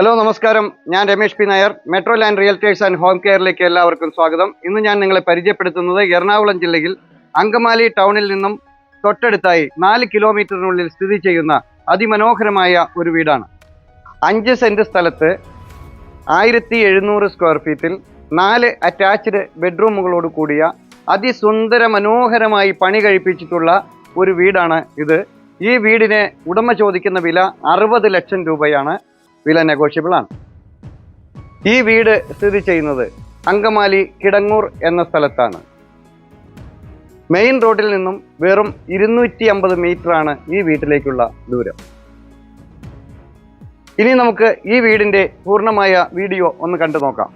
Hello നമസ്കാരം, ഞാൻ Ramesh P Nair. Metro land realtors and home കെയറിലേക്ക് എല്ലാവർക്കും സ്വാഗതം. ഇന്ന് ഞാൻ നിങ്ങളെ പരിചയപ്പെടുത്തുന്നത് എറണാകുളം ജില്ലയിൽ അങ്കമാലി ടൗണിൽ നിന്നും തൊട്ടടുത്തായി 4 കിലോമീറ്ററിനുള്ളിൽ സ്ഥിതി ചെയ്യുന്ന അതിമനോഹരമായ ഒരു വീടാണ്. 5 സെന്റ് സ്ഥലത്ത് 1700 സ്ക്വയർ ഫീറ്റിൽ 4 അറ്റാച്ച്ഡ് ബെഡ്റൂമുകളോട് കൂടിയ അതിസുന്ദര മനോഹരമായി പണി കഴിപ്പിച്ചിട്ടുള്ള ഒരു വീടാണ് ഇത്. ഈ വീടിന് ഉടമ ചോദിക്കുന്ന വില 60 ലക്ഷം രൂപയാണ്. വില നെഗോഷ്യബിൾ ആണ്. ഈ വീട് സ്ഥിതി ചെയ്യുന്നത് അങ്കമാലി കിടങ്ങൂർ എന്ന സ്ഥലത്താണ്. മെയിൻ റോഡിൽ നിന്നും വെറും 250 മീറ്ററാണ് ഈ വീട്ടിലേക്കുള്ള ദൂരം. ഇനി നമുക്ക് ഈ വീടിന്റെ പൂർണ്ണമായ വീഡിയോ ഒന്ന് കണ്ടു നോക്കാം.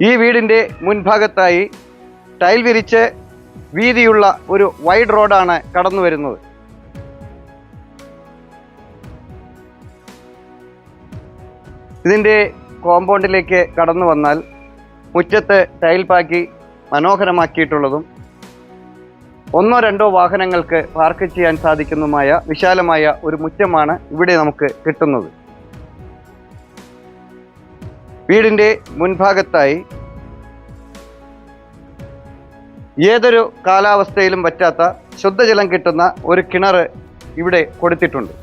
ഈ വീടിൻ്റെ മുൻഭാഗത്തായി ടൈൽ വിരിച്ച് വീതിയുള്ള ഒരു വൈഡ് റോഡാണ് കടന്നു വരുന്നത്. ഇതിൻ്റെ കോമ്പൗണ്ടിലേക്ക് കടന്നു വന്നാൽ മുറ്റത്ത് ടൈൽ പാക്കി മനോഹരമാക്കിയിട്ടുള്ളതും 1-2 വാഹനങ്ങൾക്ക് പാർക്ക് ചെയ്യാൻ സാധിക്കുന്നതുമായ വിശാലമായ ഒരു മുറ്റമാണ് ഇവിടെ നമുക്ക് കിട്ടുന്നത്. വീടിൻ്റെ മുൻഭാഗത്തായി ഏതൊരു കാലാവസ്ഥയിലും പറ്റാത്ത ശുദ്ധജലം കിട്ടുന്ന ഒരു കിണർ ഇവിടെ കൊടുത്തിട്ടുണ്ട്.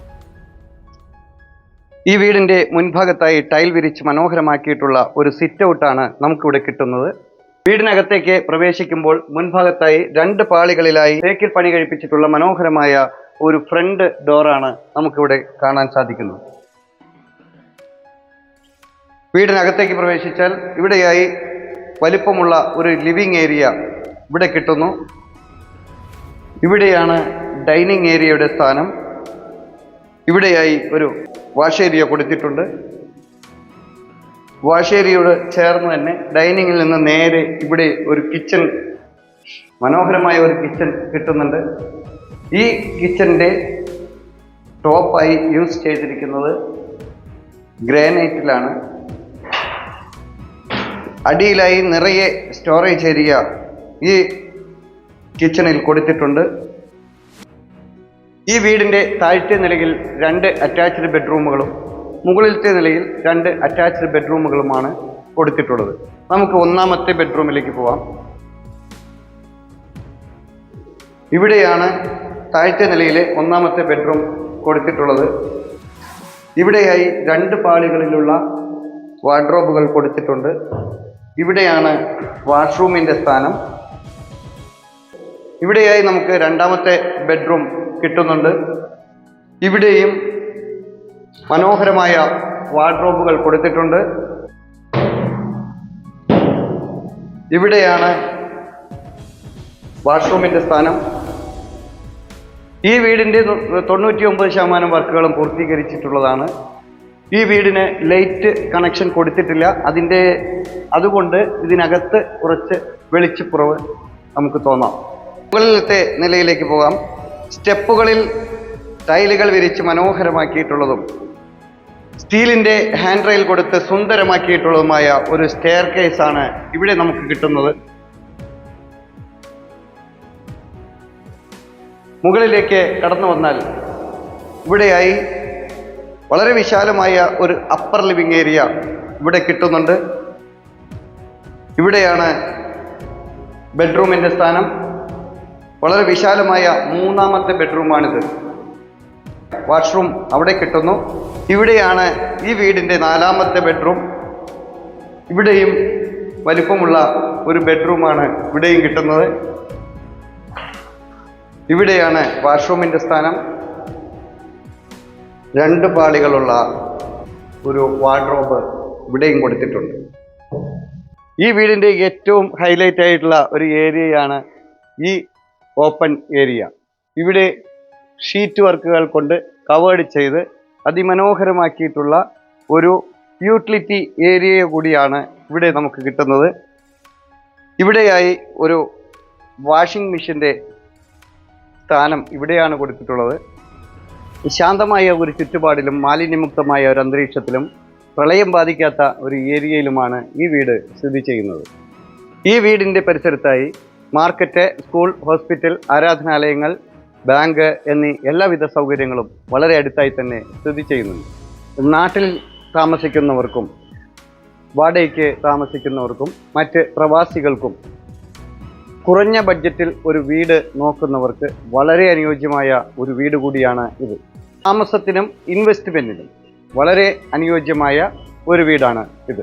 ഈ വീടിൻ്റെ മുൻഭാഗത്തായി ടൈൽ വിരിച്ച് മനോഹരമാക്കിയിട്ടുള്ള ഒരു സിറ്റ് ഔട്ടാണ് നമുക്കിവിടെ കിട്ടുന്നത്. വീടിനകത്തേക്ക് പ്രവേശിക്കുമ്പോൾ മുൻഭാഗത്തായി 2 പാളികളിലായി തേക്കിൽ പണി കഴിപ്പിച്ചിട്ടുള്ള മനോഹരമായ ഒരു ഫ്രണ്ട് ഡോറാണ് നമുക്കിവിടെ കാണാൻ സാധിക്കുന്നത്. വീടിനകത്തേക്ക് പ്രവേശിച്ചാൽ ഇവിടെയായി വലിപ്പമുള്ള ഒരു ലിവിംഗ് ഏരിയ ഇവിടെ കിട്ടുന്നു. ഇവിടെയാണ് ഡൈനിങ് ഏരിയയുടെ സ്ഥാനം. ഇവിടെയായി ഒരു വാഷ് ഏരിയ കൊടുത്തിട്ടുണ്ട്. വാഷ് ഏരിയയോട് ചേർന്ന് തന്നെ ഡൈനിങ്ങിൽ നിന്ന് നേരെ ഇവിടെ ഒരു കിച്ചൺ, മനോഹരമായ ഒരു കിച്ചൺ കിട്ടുന്നുണ്ട്. ഈ കിച്ചൻ്റെ ടോപ്പായി യൂസ് ചെയ്തിരിക്കുന്നത് ഗ്രാനൈറ്റിലാണ്. അടിയിലായി നിറയെ സ്റ്റോറേജ് ഏരിയ ഈ കിച്ചണിൽ കൊടുത്തിട്ടുണ്ട്. ഈ വീടിൻ്റെ താഴത്തെ നിലയിൽ 2 അറ്റാച്ച്ഡ് ബെഡ്റൂമുകളും മുകളിലത്തെ നിലയിൽ 2 അറ്റാച്ച്ഡ് ബെഡ്റൂമുകളുമാണ് കൊടുത്തിട്ടുള്ളത്. നമുക്ക് 1ാമത്തെ ബെഡ്റൂമിലേക്ക് പോവാം. ഇവിടെയാണ് താഴത്തെ നിലയിലെ 1ാമത്തെ ബെഡ്റൂം കൊടുത്തിട്ടുള്ളത്. ഇവിടെയായി 2 പാളികളിലുള്ള വാർഡ്രോബുകൾ കൊടുത്തിട്ടുണ്ട്. ഇവിടെയാണ് വാഷ്റൂമിൻ്റെ സ്ഥാനം. ഇവിടെയായി നമുക്ക് 2ാമത്തെ ബെഡ്റൂം കിട്ടുന്നുണ്ട്. ഇവിടെയും മനോഹരമായ വാർഡ്രോബുകൾ കൊടുത്തിട്ടുണ്ട്. ഇവിടെയാണ് വാഷ്റൂമിൻ്റെ സ്ഥാനം. ഈ വീടിൻ്റെ 99% വർക്കുകളും പൂർത്തീകരിച്ചിട്ടുള്ളതാണ്. ഈ വീടിന് ലൈറ്റ് കണക്ഷൻ കൊടുത്തിട്ടില്ല. അതുകൊണ്ട് ഇതിനകത്ത് കുറച്ച് വെളിച്ചക്കുറവ് നമുക്ക് തോന്നാം. മുകളിലത്തെ നിലയിലേക്ക് പോകാം. സ്റ്റെപ്പുകളിൽ ടൈലുകൾ വിരിച്ച് മനോഹരമാക്കിയിട്ടുള്ളതും സ്റ്റീലിൻ്റെ ഹാൻഡ് റെയിൽ കൊടുത്ത് സുന്ദരമാക്കിയിട്ടുള്ളതുമായ ഒരു സ്റ്റെയർ കേസാണ് ഇവിടെ നമുക്ക് കിട്ടുന്നത്. മുകളിലേക്ക് കടന്നു വന്നാൽ ഇവിടെയായി വളരെ വിശാലമായ ഒരു അപ്പർ ലിവിംഗ് ഏരിയ ഇവിടെ കിട്ടുന്നുണ്ട്. ഇവിടെയാണ് ബെഡ്റൂമിൻ്റെ സ്ഥാനം. വളരെ വിശാലമായ മൂന്നാമത്തെ ബെഡ്റൂമാണിത്. വാഷ്റൂം അവിടെ കിട്ടുന്നു. ഇവിടെയാണ് ഈ വീടിൻ്റെ നാലാമത്തെ ബെഡ്റൂം. ഇവിടെയും വലിപ്പമുള്ള ഒരു ബെഡ്റൂമാണ് ഇവിടെയും കിട്ടുന്നത്. ഇവിടെയാണ് വാഷ്റൂമിൻ്റെ സ്ഥാനം. 2 പാളികളുള്ള ഒരു വാർഡ്രോബ് ഇവിടെയും കൊടുത്തിട്ടുണ്ട്. ഈ വീടിൻ്റെ ഏറ്റവും ഹൈലൈറ്റ് ആയിട്ടുള്ള ഒരു ഏരിയയാണ് ഈ ഓപ്പൺ ഏരിയ. ഇവിടെ ഷീറ്റ് വർക്കുകൾ കൊണ്ട് കവേർഡ് ചെയ്ത് അതിമനോഹരമാക്കിയിട്ടുള്ള ഒരു യൂട്ടിലിറ്റി ഏരിയ കൂടിയാണ് ഇവിടെ നമുക്ക് കിട്ടുന്നത്. ഇവിടെയായി ഒരു വാഷിംഗ് മെഷീൻ്റെ സ്ഥാനം ഇവിടെയാണ് കൊടുത്തിട്ടുള്ളത്. ശാന്തമായ ഒരു ചുറ്റുപാടിലും മാലിന്യമുക്തമായ ഒരു അന്തരീക്ഷത്തിലും പ്രളയം ബാധിക്കാത്ത ഒരു ഏരിയയിലുമാണ് ഈ വീട് സ്ഥിതി ചെയ്യുന്നത്. ഈ വീടിൻ്റെ പരിസരത്തായി മാർക്കറ്റ്, സ്കൂൾ, ഹോസ്പിറ്റൽ, ആരാധനാലയങ്ങൾ, ബാങ്ക് എന്നീ എല്ലാവിധ സൗകര്യങ്ങളും വളരെ അടുത്തായി തന്നെ സ്ഥിതി ചെയ്യുന്നുണ്ട്. നാട്ടിൽ താമസിക്കുന്നവർക്കും വാടകയ്ക്ക് താമസിക്കുന്നവർക്കും മറ്റ് പ്രവാസികൾക്കും കുറഞ്ഞ ബഡ്ജറ്റിൽ ഒരു വീട് നോക്കുന്നവർക്ക് വളരെ അനുയോജ്യമായ ഒരു വീട് കൂടിയാണ് ഇത്. താമസത്തിനും ഇൻവെസ്റ്റ്മെൻറ്റിനും വളരെ അനുയോജ്യമായ ഒരു വീടാണ് ഇത്.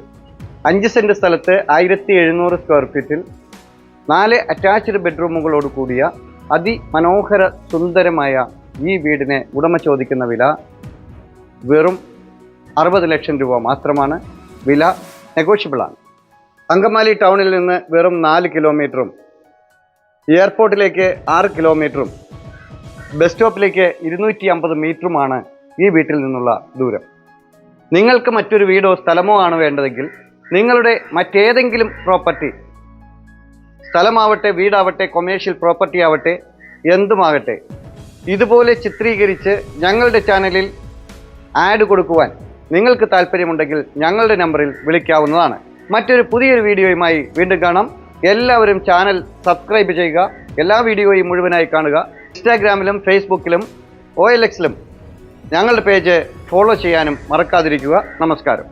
5 സെൻറ്റ് സ്ഥലത്ത് 1700 സ്ക്വയർ ഫീറ്റിൽ 4 അറ്റാച്ച്ഡ് ബെഡ്റൂമുകളോട് കൂടിയ അതിമനോഹര സുന്ദരമായ ഈ വീടിന് ഉടമ ചോദിക്കുന്ന വില വെറും 60 ലക്ഷം രൂപ മാത്രമാണ്. വില നെഗോഷ്യബിളാണ്. അങ്കമാലി ടൗണിൽ നിന്ന് വെറും 4 കിലോമീറ്ററും എയർപോർട്ടിലേക്ക് 6 കിലോമീറ്ററും ബസ് സ്റ്റോപ്പിലേക്ക് 250 മീറ്ററുമാണ് ഈ വീട്ടിൽ നിന്നുള്ള ദൂരം. നിങ്ങൾക്ക് മറ്റൊരു വീടോ സ്ഥലമോ ആണ് വേണ്ടതെങ്കിൽ നിങ്ങളുടെ മറ്റേതെങ്കിലും പ്രോപ്പർട്ടി, സ്ഥലമാവട്ടെ, വീടാവട്ടെ, കൊമേഴ്ഷ്യൽ പ്രോപ്പർട്ടി ആവട്ടെ, എന്തുമാകട്ടെ, ഇതുപോലെ ചിത്രീകരിച്ച് ഞങ്ങളുടെ ചാനലിൽ ആഡ് കൊടുക്കുവാൻ നിങ്ങൾക്ക് താല്പര്യമുണ്ടെങ്കിൽ ഞങ്ങളുടെ നമ്പറിൽ വിളിക്കാവുന്നതാണ്. മറ്റൊരു പുതിയൊരു വീഡിയോയുമായി വീണ്ടും കാണാം. എല്ലാവരും ചാനൽ സബ്സ്ക്രൈബ് ചെയ്യുക. എല്ലാ വീഡിയോയും മുഴുവനായി കാണുക. ഇൻസ്റ്റാഗ്രാമിലും ഫേസ്ബുക്കിലും OLX-ലും ഞങ്ങളുടെ പേജ് ഫോളോ ചെയ്യാനും മറക്കാതിരിക്കുക. നമസ്കാരം.